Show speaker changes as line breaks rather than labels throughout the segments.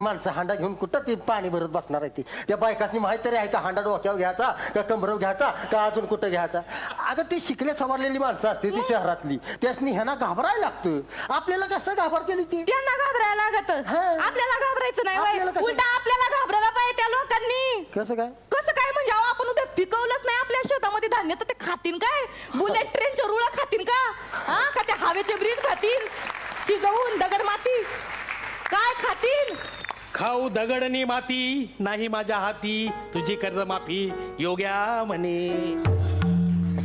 माणसं हांडा घेऊन कुठं ते पाणी भरत बसणार आहे ती. त्या बायकासनी माहित तरी आहे का हांडा डोक्यावर घ्यायचा का कमरवर घ्यायचा का अजून कुठं घ्यायचा. अगं ती शिकल्या सवरलेली माणसं असते ती शहरातली, त्यासनी ह्यांना घाबरायला लागतं. आपल्याला कसं घाबरतेली ती,
त्यांना घाबरायला लागत, आपल्याला घाबरायचं नाही. उलटा आपल्याला घाबरायला पाहिजे त्या लोकांनी.
कसं काय
कसं काय म्हणजे अहो, आपण उद्या पिकवलंच नाही आपल्या शेतामध्ये धान्य तर ते खातील काय? बुलेट ट्रेनच्या रुळा खातील का? हा का ते हवेचे ब्रिज खातील? शिजवून दगड माती काय खातील?
खाऊ दगडनी माती नाही माझ्या हाती, तुझी कर्जमाफी योग्या म्हणे.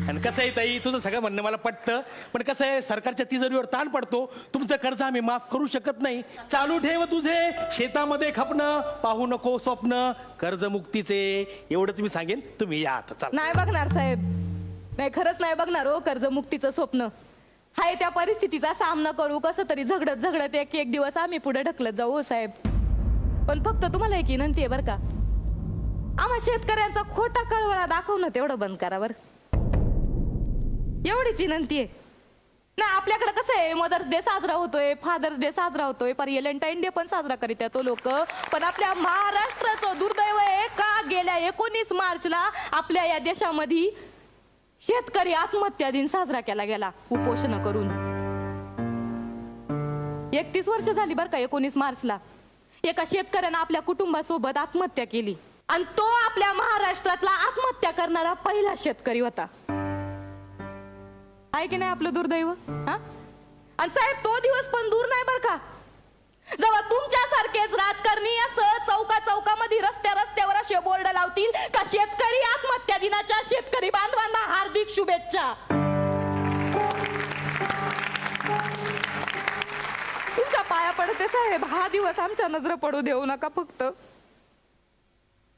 आणि कसं आहे ताई, तुझं सगळं म्हणणं मला पटतं, पण कसं आहे सरकारच्या तिजोरीवर ताण पडतो. तुमचं कर्ज आम्ही माफ करू शकत नाही. चालू ठेव तुझे शेतामध्ये खपणं, पाहू नको स्वप्न कर्जमुक्तीचे. एवढं तुम्ही सांगेन. तुम्ही या आता चला.
नाही बघणार साहेब, नाही खरंच नाही बघणार हो कर्जमुक्तीचं स्वप्न. हाय त्या परिस्थितीचा सामना करू, कसं तरी झगडत झगडत एक एक दिवस आम्ही पुढे ढकलत जाऊ हो साहेब. पण फक्त तुम्हाला एक विनंती आहे बरं का, आम्हा शेतकऱ्यांचा खोटा कळवळा दाखवणं तेवढं बंद करा बरं, एवढीच विनंती आहे. ना आपल्याकडे कसं आहे, मदर्स डे साजरा होतोय, फादर्स डे साजरा होतोय, पर व्हॅलेंटाईन डे पण साजरा करीत तो लोक. पण आपल्या महाराष्ट्राचं दुर्दैव आहे का गेल्या 19 मार्चला आपल्या या देशामध्ये शेतकरी आत्महत्या दिन साजरा केला गेला उपोषण करून. 31 वर्ष झाली बरं का. 19 मार्चला एका शेतकऱ्यानं आपल्या कुटुंबासोबत आत्महत्या केली आणि तो आपल्या महाराष्ट्रातला आत्महत्या करणारा पहिला शेतकरी होता. आहे की नाही आपलं दुर्दैव? हा आणि साहेब तो दिवस पण दूर नाही बरं का, जेव्हा तुमच्यासारखेच राजकारणी असं चौका चौकामध्ये रस्त्या रस्त्यावर असे बोर्ड लावतील का शेतकरी आत्महत्या दिनाच्या शेतकरी बांधवांना हार्दिक शुभेच्छा. तुमच्या पाया पडते साहेब, हा दिवस आमच्या नजर पडू देऊ नका फक्त.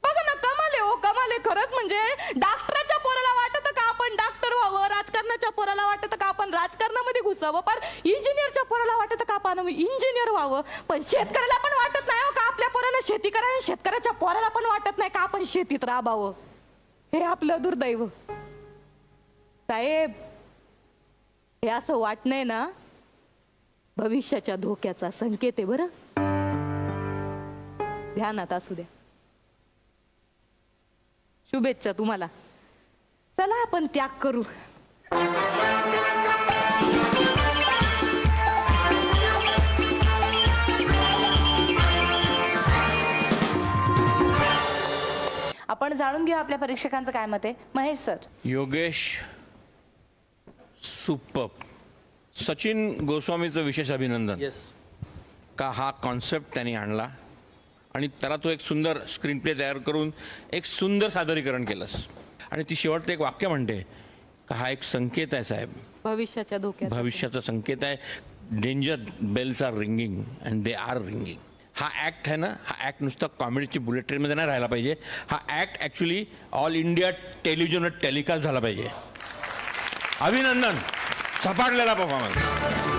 बघा ना, कमाले हो कमाले खरंच. म्हणजे डॉक्टरच्या पोराला वाटत का आपण डॉक्टर व्हावं, राजकारणाच्या पोराला वाटत का आपण राजकारणामध्ये घुसावं, पण इंजिनियरच्या पोराला वाटत का आपण इंजिनियर व्हावं, पण शेतकऱ्याला पण वाटत नाही हो का आपल्या पोरानं शेती करावी, शेतकऱ्याच्या पोराला पण वाटत नाही का आपण शेतीत राबावं. हे आपलं दुर्दैव साहेब. हे असं वाटणंय ना भविष्याच्या धोक्याचा संकेत आहे बरं, ध्यानात असू द्या. शुभेच्छा तुम्हाला. चला आपण त्याग करू.
आपण जाणून घेऊ आपल्या परीक्षकांचं काय मत आहे. महेश सर.
योगेश सुपर. सचिन गोस्वामीचं विशेष अभिनंदन.
येस.
का हा कॉन्सेप्ट त्यांनी आणला आणि त्याला तो एक सुंदर स्क्रीन प्ले तयार करून एक सुंदर सादरीकरण केलंस. आणि ती शेवटचं एक वाक्य म्हणते का हा एक संकेत आहे साहेब,
भविष्याच्या धोक्यात,
भविष्याचा संकेत आहे. Danger bells are ringing and they are ringing. हा ॲक्ट आहे ना, हा ॲक्ट नुसतं कॉमेडीची बुलेट ट्रेनमध्ये नाही राहायला पाहिजे. हा ॲक्ट ॲक्च्युली ऑल इंडिया टेलिव्हिजनवर टेलिकास्ट झाला पाहिजे. अभिनंदन. झपाटलेला परफॉर्मन्स.